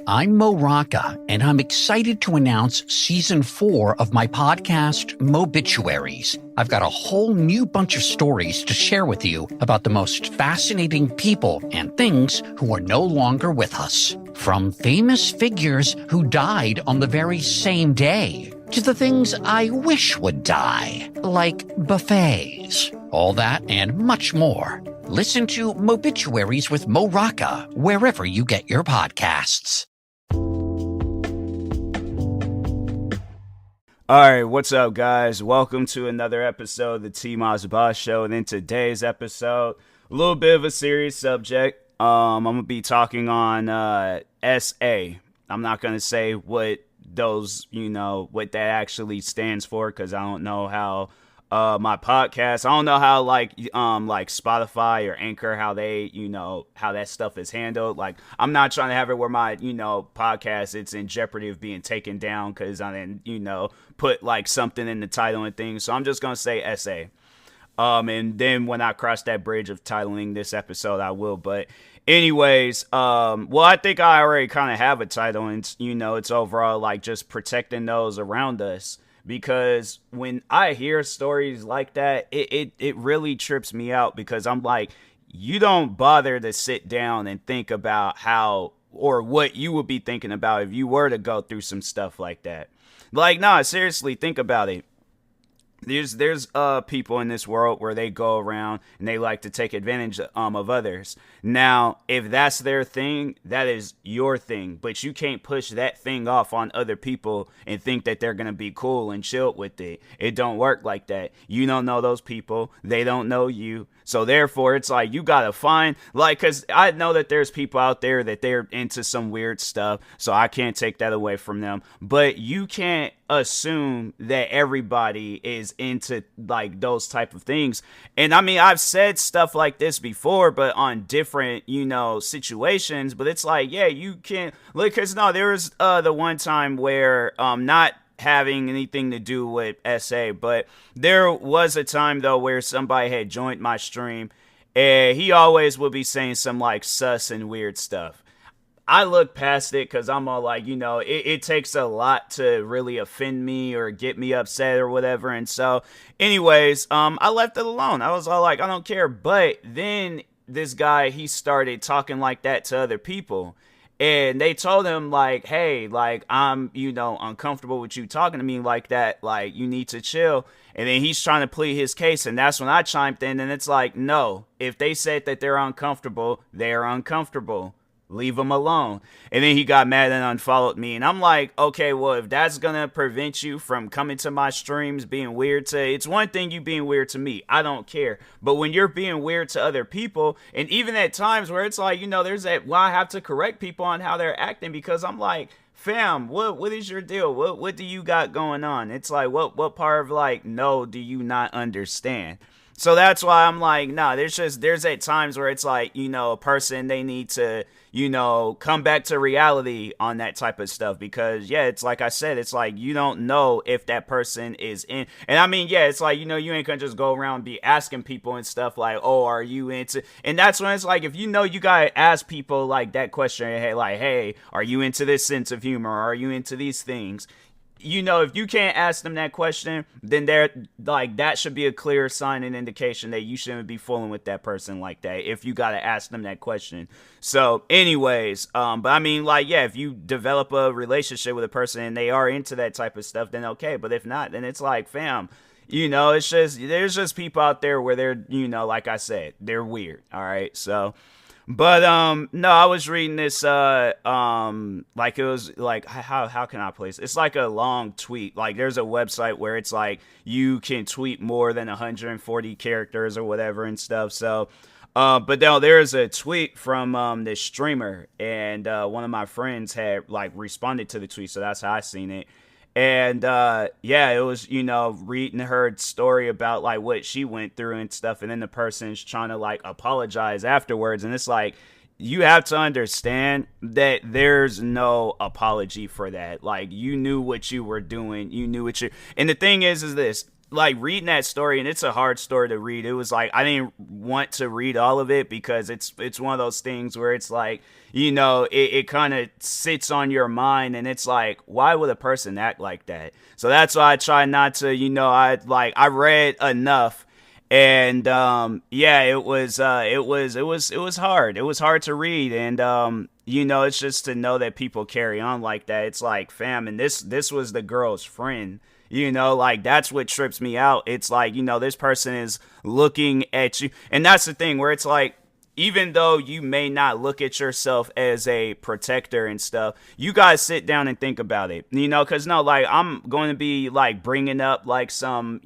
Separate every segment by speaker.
Speaker 1: I'm Mo Rocca, and I'm excited to announce Season 4 of my podcast, Mobituaries. I've got a whole new bunch of stories to share with you about the most fascinating people and things who are no longer with us. From famous figures who died on the very same day, to the things I wish would die, like buffets. All that and much more. Listen to Mobituaries with Mo Rocca wherever you get your podcasts.
Speaker 2: Alright, what's up, guys? Welcome to another episode of the TMossBoss Show. And in today's episode, a little bit of a serious subject. I'm going to be talking on S.A. I'm not going to say what those, what that actually stands for, because I don't know how my podcast, I don't know how like Spotify or Anchor, how they, how that stuff is handled. Like, I'm not trying to have it where my, podcast, it's in jeopardy of being taken down because I didn't, put like something in the title and things. So I'm just going to say SA. And then when I cross that bridge of titling this episode, I will. But anyways, well, I think I already kind of have a title, and it's overall like just protecting those around us. Because when I hear stories like that, it really trips me out, because I'm like, you don't bother to sit down and think about how or what you would be thinking about if you were to go through some stuff like that. Like, nah, seriously, think about it. There's people in this world where they go around and they like to take advantage of others. Now, if that's their thing, that is your thing, but you can't push that thing off on other people and think that they're gonna be cool and chill with it. It don't work like that. You don't know those people, they don't know you. So therefore, it's like you gotta find, like, because I know that there's people out there that they're into some weird stuff, so I can't take that away from them. But you can't assume that everybody is into like those type of things. And I mean, I've said stuff like this before, but on different, situations. But it's like, yeah, you can't, like, because no, there was the one time where not having anything to do with SA, but there was a time though where somebody had joined my stream, and he always would be saying some like sus and weird stuff. I look past it because I'm all like, it takes a lot to really offend me or get me upset or whatever. And so anyways, I left it alone. I was all like, I don't care. But then this guy, he started talking like that to other people. And they told him, like, hey, like, I'm, uncomfortable with you talking to me like that. Like, you need to chill. And then he's trying to plead his case. And that's when I chimed in. And it's like, no, if they said that they're uncomfortable, they're uncomfortable. Leave them alone. And then he got mad and unfollowed me. And I'm like, okay, well, if that's gonna prevent you from coming to my streams, being weird to, it's one thing you being weird to me, I don't care. But when you're being weird to other people, and even at times where it's like, there's that, well, I have to correct people on how they're acting, because I'm like, fam, what is your deal? What do you got going on? It's like, what part of like, no, do you not understand? So that's why I'm like, nah, there's at times where it's like, a person, they need to, come back to reality on that type of stuff. Because, yeah, it's like I said, it's like, you don't know if that person is in. And I mean, yeah, it's like, you ain't gonna just go around and be asking people and stuff like, oh, are you into, and that's when it's like, if you gotta ask people like that question, hey, are you into this sense of humor? Are you into these things? If you can't ask them that question, then they're like, that should be a clear sign and indication that you shouldn't be fooling with that person like that, if you got to ask them that question. So anyways, but I mean, like, yeah, if you develop a relationship with a person and they are into that type of stuff, then okay. But if not, then it's like, fam, it's just, there's just people out there where they're, like I said, they're weird. All right. So, but no, I was reading this like, it was like, how can I place it? It's like a long tweet. Like, there's a website where it's like you can tweet more than 140 characters or whatever and stuff. So but now there's a tweet from this streamer, and one of my friends had like responded to the tweet, so that's how I seen it. And yeah, it was, reading her story about like what she went through and stuff, and then the person's trying to like apologize afterwards, and it's like, you have to understand that there's no apology for that. Like, you knew what you were doing, you knew what you, and the thing is this, like reading that story, and it's a hard story to read. It was like I didn't want to read all of it because it's one of those things where it's like, it kind of sits on your mind, and it's like, why would a person act like that? So that's why I try not to, I read enough. And it was hard. It was hard to read, and it's just to know that people carry on like that. It's like, fam, and this was the girl's friend. Like that's what trips me out. It's like, this person is looking at you, and that's the thing where it's like, even though you may not look at yourself as a protector and stuff, you guys sit down and think about it, because like I'm going to be like bringing up like some,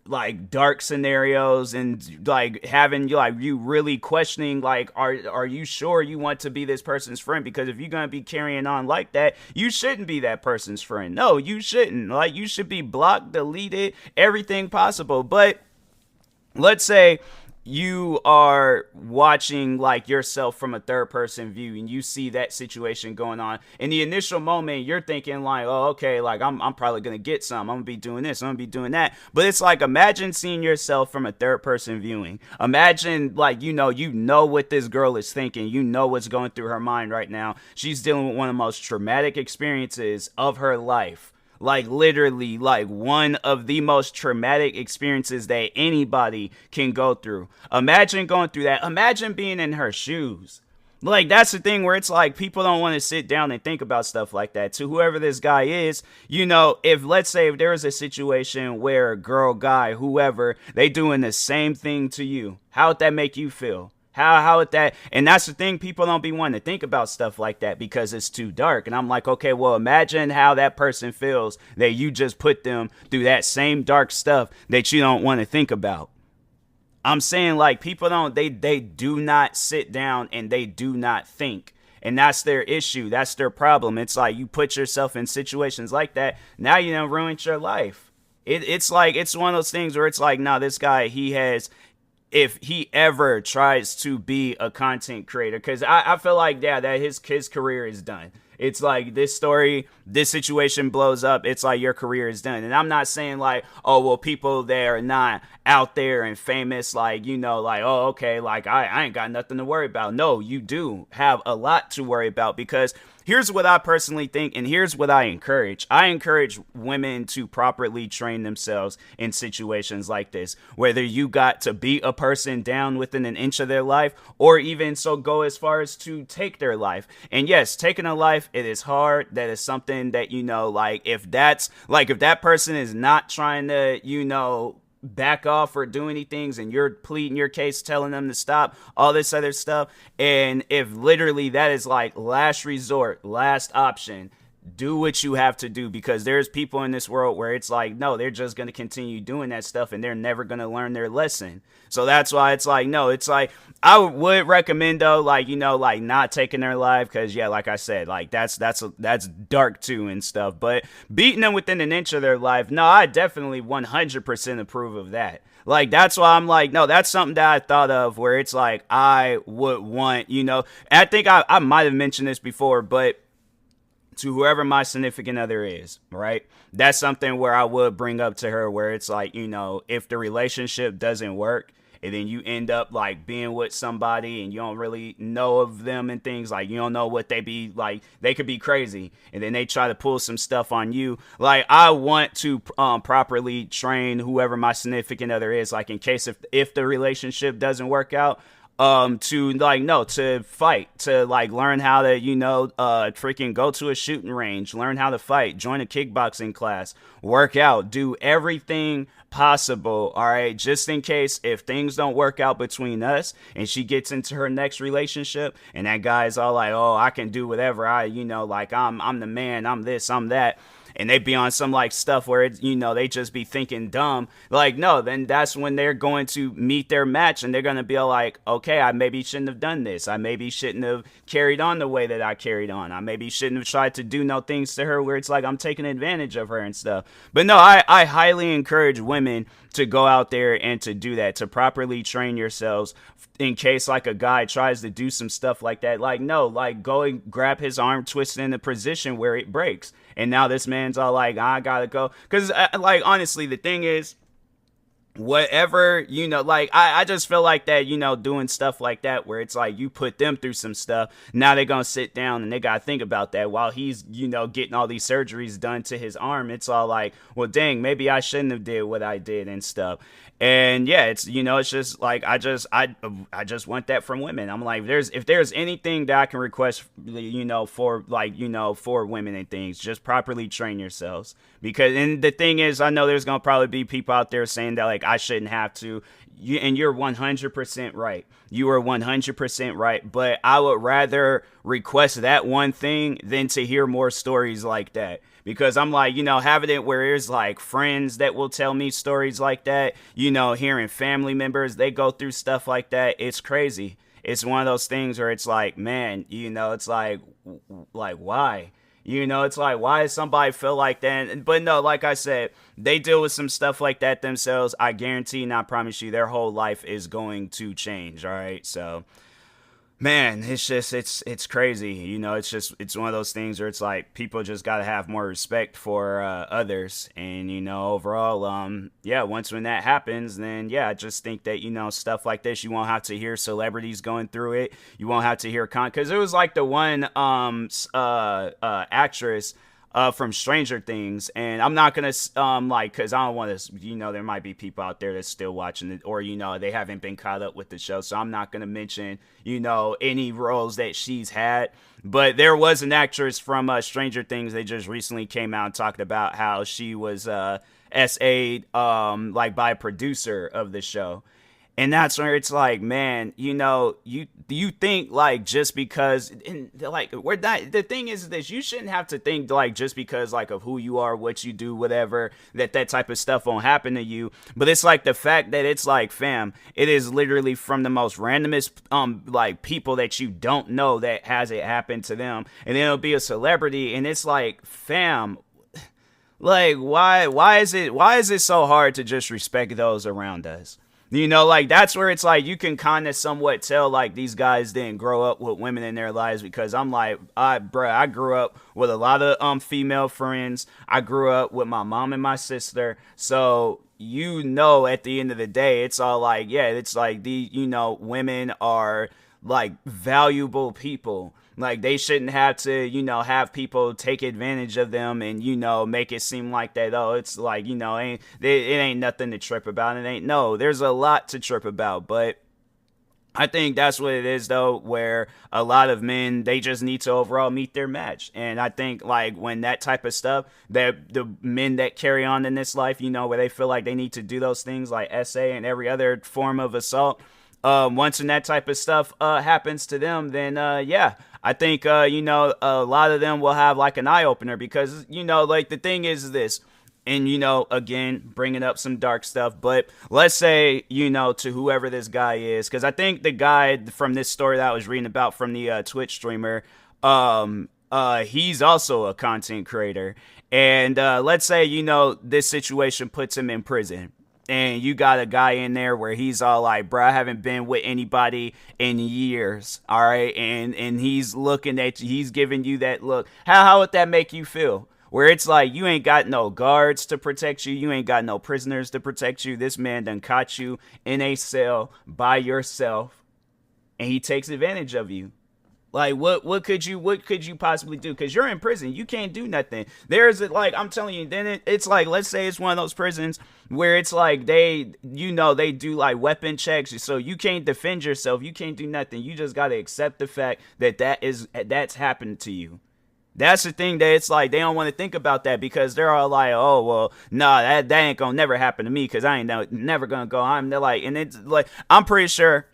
Speaker 2: like dark scenarios and like having you really questioning like are you sure you want to be this person's friend? Because if you're going to be carrying on like that, you shouldn't be that person's friend. No, you shouldn't. Like, you should be blocked, deleted, everything possible. But let's say you are watching like yourself from a third person view, and you see that situation going on. In the initial moment, you're thinking like, oh, okay, like I'm probably gonna get some, I'm gonna be doing this, I'm gonna be doing that. But it's like, imagine seeing yourself from a third person viewing. Imagine like, you know what this girl is thinking, what's going through her mind right now. She's dealing with one of the most traumatic experiences of her life. Like, literally, like, one of the most traumatic experiences that anybody can go through. Imagine going through that. Imagine being in her shoes. Like, that's the thing where it's like, people don't want to sit down and think about stuff like that. To whoever this guy is, if, let's say, if there was a situation where a girl, guy, whoever, they doing the same thing to you, how would that make you feel? How would that? And that's the thing, people don't be wanting to think about stuff like that because it's too dark. And I'm like, okay, well, imagine how that person feels that you just put them through that same dark stuff that you don't want to think about. I'm saying, like, people don't, they do not sit down and they do not think. And that's their issue. That's their problem. It's like, you put yourself in situations like that. Now you done ruined your life. It's like, it's one of those things where it's like, no, this guy, if he ever tries to be a content creator, because I feel like, yeah, that his career is done. It's like, this situation blows up, it's like your career is done. And I'm not saying like, oh, well, people that are not out there and famous, like, like, oh, okay, like I ain't got nothing to worry about. No, you do have a lot to worry about, because here's what I personally think, and here's what I encourage. I encourage women to properly train themselves in situations like this, whether you got to beat a person down within an inch of their life, or even so go as far as to take their life. And yes, taking a life, it is hard. That is something that, like, if that person is not trying to, back off or do anything, and you're pleading your case, telling them to stop, all this other stuff, and if literally that is like last resort, last option, do what you have to do, because there's people in this world where it's like, no, they're just going to continue doing that stuff and they're never going to learn their lesson. So that's why it's like, no, it's like, I would recommend though, like, like not taking their life, because yeah, like I said, like that's dark too and stuff, but beating them within an inch of their life, no, I definitely 100% approve of that. Like, that's why I'm like, no, that's something that I thought of where it's like, I would want, and I think I might have mentioned this before, but to whoever my significant other is, right? That's something where I would bring up to her where it's like, if the relationship doesn't work, and then you end up like being with somebody and you don't really know of them and things, like you don't know what they be like, they could be crazy, and then they try to pull some stuff on you. Like, I want to properly train whoever my significant other is, like in case if the relationship doesn't work out, to fight, to like learn how to, freaking go to a shooting range, learn how to fight, join a kickboxing class, work out, do everything possible, all right, just in case if things don't work out between us and she gets into her next relationship and that guy's all like, oh, I can do whatever, like I'm the man, I'm this, I'm that, and they be on some like stuff where it's, they just be thinking dumb, like, no, then that's when they're going to meet their match and they're going to be like, okay, I maybe shouldn't have done this, I maybe shouldn't have carried on the way that I carried on, I maybe shouldn't have tried to do no things to her where it's like I'm taking advantage of her and stuff. But no, I highly encourage women to go out there and to do that, to properly train yourselves in case like a guy tries to do some stuff like that. Like, no, like go and grab his arm, twist it in a position where it breaks, and now this man man's all like, I gotta go. Because, like, honestly, the thing is, whatever, like, I just feel like that, doing stuff like that where it's like you put them through some stuff. Now they're gonna sit down and they gotta think about that while he's, getting all these surgeries done to his arm. It's all like, well, dang, maybe I shouldn't have did what I did and stuff. And yeah, it's, it's just like, I just want that from women. I'm like, if there's anything that I can request, for like, for women and things, just properly train yourselves. Because, and the thing is, I know there's going to probably be people out there saying that, like, I shouldn't have to. And you're 100% right. You are 100% right. But I would rather request that one thing than to hear more stories like that. Because I'm like, having it where there's like friends that will tell me stories like that, hearing family members, they go through stuff like that. It's crazy. It's one of those things where it's like, man, it's like why? It's like, why does somebody feel like that? But no, like I said, they deal with some stuff like that themselves. I guarantee and I promise you their whole life is going to change. All right. So, man, it's just, it's crazy. It's one of those things where it's like people just got to have more respect for others. And, overall, yeah, when that happens, then, yeah, I just think that, stuff like this, you won't have to hear celebrities going through it. You won't have to hear because it was like the one actress from Stranger Things, and I'm not gonna because I don't want to, there might be people out there that's still watching it, or they haven't been caught up with the show, so I'm not gonna mention any roles that she's had. But there was an actress from Stranger Things that just recently came out and talked about how she was S.A. Like by a producer of the show. And that's where it's like, man, you think like just because, like, we're not, the thing is this, you shouldn't have to think like just because like of who you are, what you do, whatever, that type of stuff won't happen to you. But it's like the fact that it's like, fam, it is literally from the most randomest like people that you don't know that has it happen to them. And then it'll be a celebrity, and it's like, fam, like, why is it so hard to just respect those around us? Like, that's where it's like you can kind of somewhat tell, like, these guys didn't grow up with women in their lives, because I'm like, I grew up with a lot of female friends. I grew up with my mom and my sister. So, at the end of the day, it's all like, yeah, it's like women are like valuable people. Like, they shouldn't have to, have people take advantage of them and, make it seem like that, oh, it's like, it ain't nothing to trip about. There's a lot to trip about. But I think that's what it is, though, where a lot of men, they just need to overall meet their match. And I think, like, when that type of stuff, that the men that carry on in this life, where they feel like they need to do those things like S.A. and every other form of assault, once when that type of stuff happens to them, then, yeah, I think, a lot of them will have like an eye opener, because, like, the thing is this, and, again, bringing up some dark stuff, but let's say, to whoever this guy is, because I think the guy from this story that I was reading about from the Twitch streamer, he's also a content creator. And let's say, this situation puts him in prison. And you got a guy in there where he's all like, bro, I haven't been with anybody in years, all right? And he's looking at you, he's giving you that look. How would that make you feel? Where it's like, you ain't got no guards to protect you, you ain't got no prisoners to protect you. This man done caught you in a cell by yourself, and he takes advantage of you. Like, what could you possibly do? Because you're in prison. You can't do nothing. There's, like, I'm telling you, then it's like, let's say it's one of those prisons where it's like they do like weapon checks. So you can't defend yourself. You can't do nothing. You just got to accept the fact that that's happened to you. That's the thing, that it's like they don't want to think about that, because they're all like, oh, well, nah, that ain't gonna never happen to me, because I ain't never gonna go. They're like, and it's like, I'm pretty sure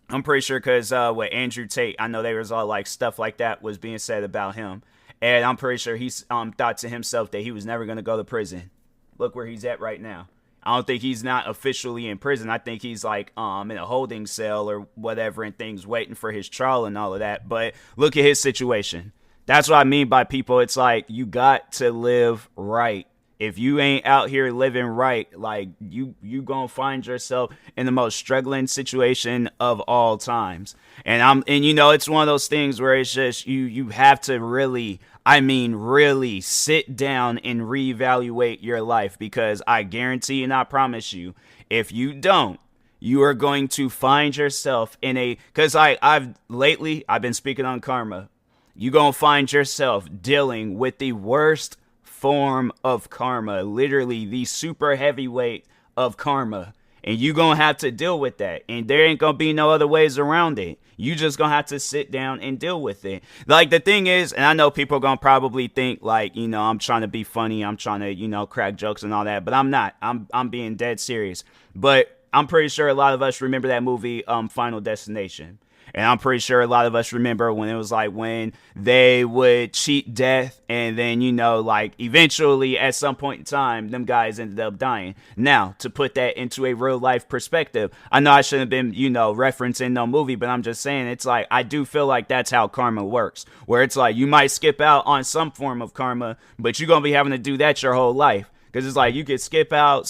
Speaker 2: because with Andrew Tate, I know there was all like stuff like that was being said about him. And I'm pretty sure he's thought to himself that he was never going to go to prison. Look where he's at right now. I don't think he's not officially in prison. I think he's like in a holding cell or whatever, and things waiting for his trial and all of that. But look at his situation. That's what I mean by people. It's like, you got to live right. If you ain't out here living right, like you gonna find yourself in the most struggling situation of all times. And you know, it's one of those things where it's just you have to really, I mean really sit down and reevaluate your life, because I guarantee and I promise you, if you don't, you are going to find yourself in a, because I've been speaking on karma. You're going to find yourself dealing with the worst form of karma, literally the super heavyweight of karma. And you're going to have to deal with that. And there ain't going to be no other ways around it. You just going to have to sit down and deal with it. Like, the thing is, and I know people are going to probably think, like, you know, I'm trying to be funny. I'm trying to, you know, crack jokes and all that. But I'm not. I'm being dead serious. But I'm pretty sure a lot of us remember that movie, Final Destination. And I'm pretty sure a lot of us remember when it was like when they would cheat death, and then, you know, like eventually at some point in time, them guys ended up dying. Now, to put that into a real life perspective, I know I shouldn't have been, you know, referencing no movie, but I'm just saying, it's like, I do feel like that's how karma works, where it's like you might skip out on some form of karma, but you're going to be having to do that your whole life. Because it's like you could skip out.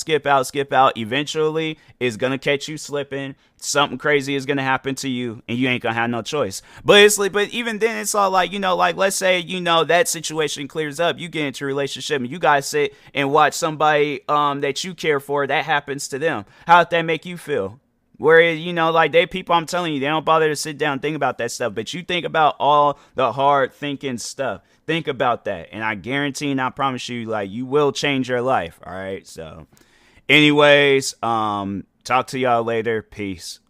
Speaker 2: Eventually, it's going to catch you slipping. Something crazy is going to happen to you, and you ain't going to have no choice. But it's like, but even then, it's all like, you know, like, let's say, you know, that situation clears up. You get into a relationship, and you guys sit and watch somebody that you care for, that happens to them. How'd that make you feel? Where, you know, like, people, I'm telling you, they don't bother to sit down and think about that stuff. But you think about all the hard thinking stuff. Think about that. And I guarantee and I promise you, like, you will change your life. All right. So anyways, talk to y'all later. Peace.